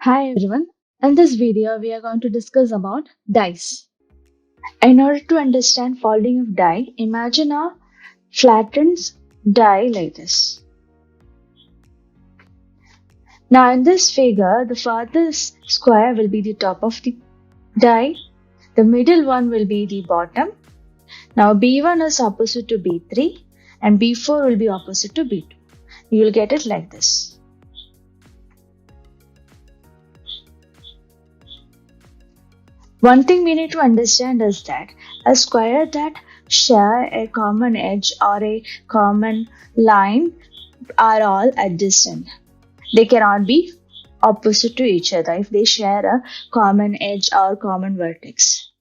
Hi everyone. In this video, we are going to discuss about dice. In order to understand folding of die, imagine a flattened die like this. Now in this figure, the farthest square will be the top of the die. The middle one will be the bottom. Now B1 is opposite to B3 and B4 will be opposite to B2. You will get it like this. One thing we need to understand is that a square that share a common edge or a common line are all adjacent. They cannot be opposite to each other if they share a common edge or common vertex.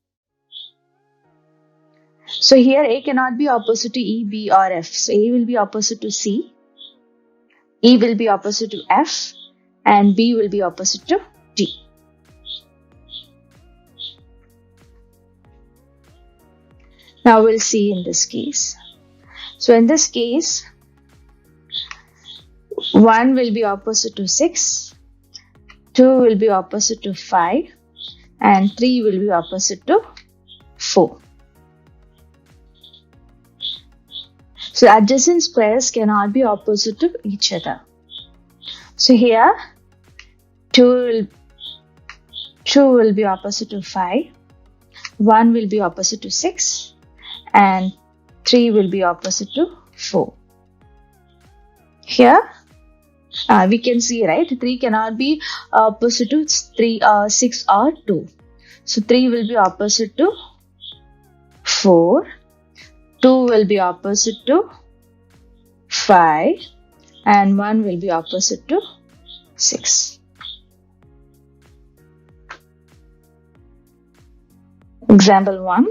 So here A cannot be opposite to E, B or F. So A will be opposite to C, E will be opposite to F, and B will be opposite to D. Now we'll see in this case. So in this case, 1 will be opposite to 6, 2 will be opposite to 5, and 3 will be opposite to 4. So adjacent squares cannot be opposite to each other. So here 2 will be opposite to 5, 1 will be opposite to 6, and 3 will be opposite to 4. Here we can see, right, 3 cannot be opposite to 6 or 2. So 3 will be opposite to 4, 2 will be opposite to 5, and 1 will be opposite to 6. Example 1.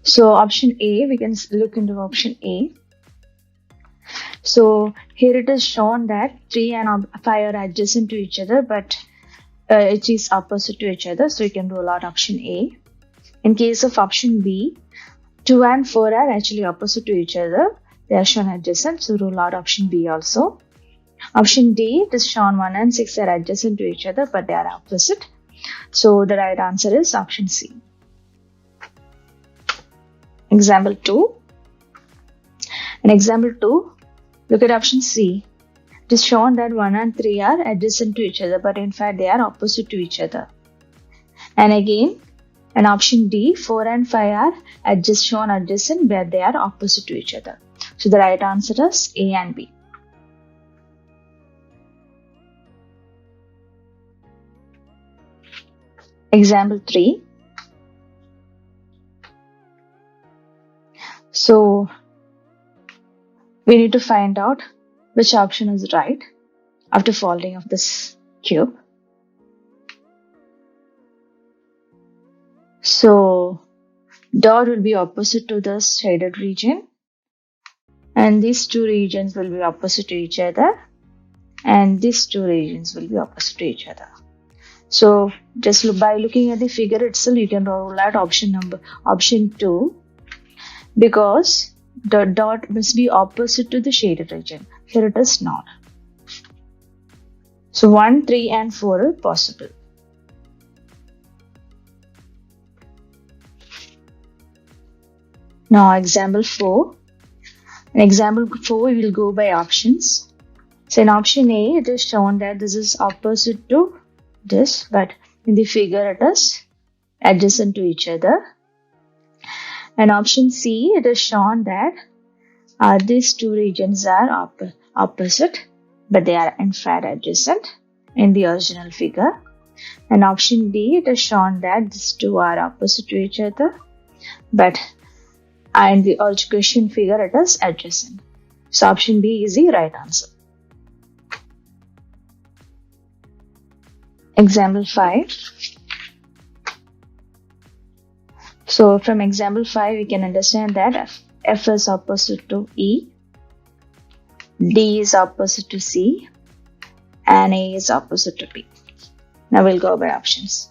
So option A, we can look into option A. So here it is shown that 3 and 5 are adjacent to each other, but it is opposite to each other. So you can rule out option A. In case of option B, 2 and 4 are actually opposite to each other. They are shown adjacent, so rule out option B also. Option D, it is shown 1 and 6 are adjacent to each other, but they are opposite. So the right answer is option C. Example 2. In example 2, look at option C. It is shown that 1 and 3 are adjacent to each other, but in fact they are opposite to each other. And again, in option D, 4 and 5 are shown adjacent, but they are opposite to each other. So the right answer is A and B. Example 3. So we need to find out which option is right after folding of this cube. So dot will be opposite to this shaded region, and these two regions will be opposite to each other, and these two regions will be opposite to each other. So just by looking at the figure itself, you can rule out option 2. Because the dot must be opposite to the shaded region. Here it is not. So 1, 3 and 4 are possible. Now example 4. In example 4, we will go by options. So in option A, it is shown that this is opposite to this, but in the figure it is adjacent to each other. And option C, it is shown that these two regions are opposite, but they are in fact adjacent in the original figure. And option D, it is shown that these two are opposite to each other, but in the original figure it is adjacent. So option B is the right answer. Example 5. So from example 5, we can understand that F is opposite to E, D is opposite to C, and A is opposite to B. Now we'll go by options.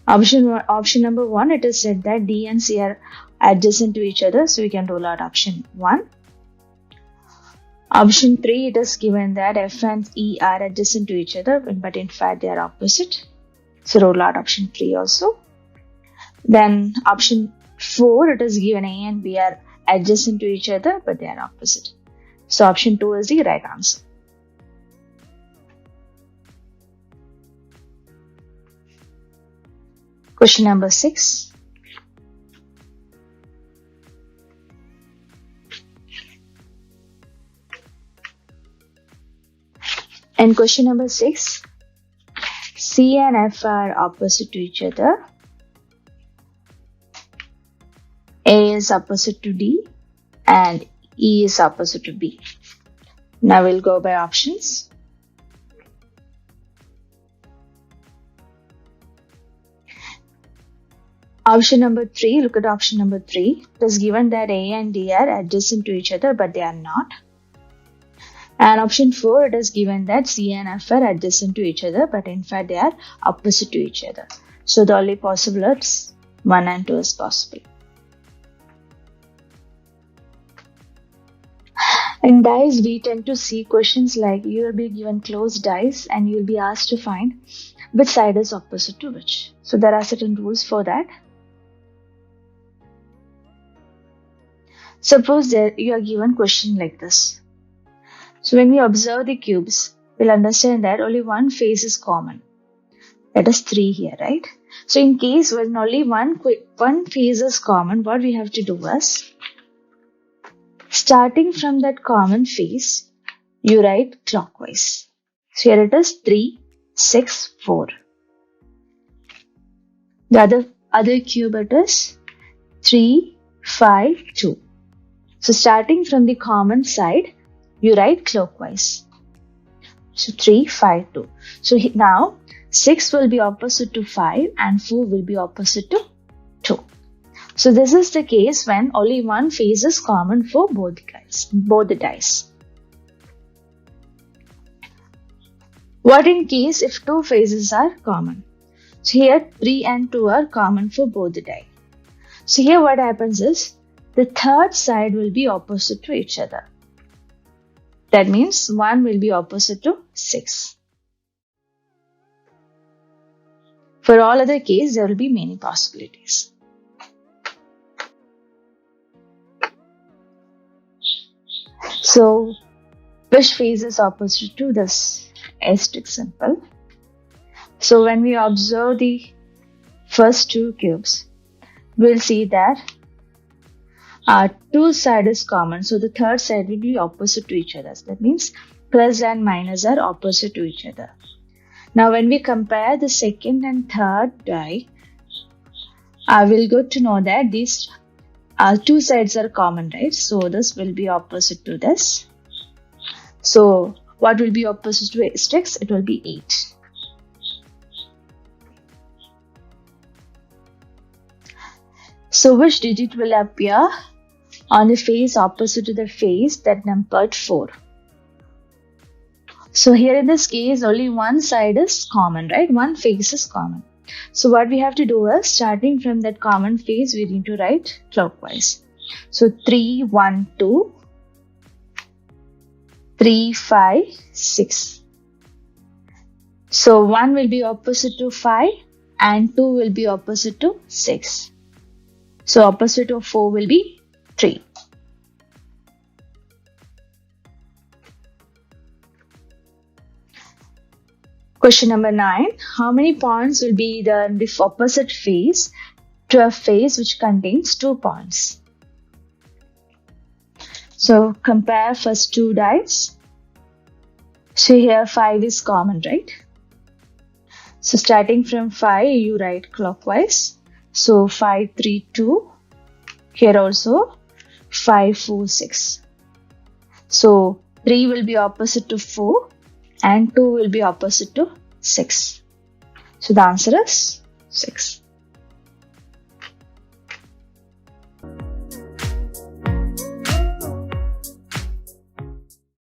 Option number 1, it is said that D and C are adjacent to each other, so we can rule out option 1. Option 3, it is given that F and E are adjacent to each other, but in fact they are opposite. So rule out option 3 also. Then option 4, it is given A and B are adjacent to each other, but they are opposite. So option 2 is the right answer. Question number 6. In question number 6, C and F are opposite to each other. A is opposite to D and E is opposite to B. Now we'll go by options. Option number 3, look at option number 3. It is given that A and D are adjacent to each other, but they are not. And option 4, it is given that C and F are adjacent to each other, but in fact they are opposite to each other. So the only possible is 1 and 2 is possible. In DICE, we tend to see questions like you will be given closed dice and you will be asked to find which side is opposite to which. So there are certain rules for that. Suppose you are given question like this. So when we observe the cubes, we'll understand that only one face is common. That is 3 here, right? So in case when only one face is common, what we have to do is, starting from that common face, you write clockwise. So here it is 3, 6, 4. The other cube it is 3, 5, 2. So starting from the common side, you write clockwise. So 3, 5, 2. So now 6 will be opposite to 5 and 4 will be opposite to 2. So this is the case when only one face is common for both the dice. What in case if two faces are common? So here 3 and 2 are common for both the die. So here what happens is the third side will be opposite to each other. That means 1 will be opposite to 6. For all other cases, there will be many possibilities. So, which face is opposite to this? Is simple. So, when we observe the first two cubes, we'll see that our two sides is common. So, the third side will be opposite to each other. So that means plus and minus are opposite to each other. Now, when we compare the second and third die, I will get to know that these two sides are common, right? So, this will be opposite to this. So, what will be opposite to 6? It will be 8. So, which digit will appear on the face opposite to the face that numbered 4? So, here in this case, only one side is common, right? One face is common. So, what we have to do is, starting from that common face, we need to write clockwise. So, 3, 1, 2, 3, 5, 6. So, 1 will be opposite to 5 and 2 will be opposite to 6. So, opposite of 4 will be 3. Question number 9. How many points will be the opposite face to a face which contains 2 points? So, compare first two dice. So, here 5 is common, right? So, starting from 5, you write clockwise. So, 5, 3, 2. Here also 5, 4, 6. So, 3 will be opposite to 4 and 2 will be opposite to 6. So, the answer is 6.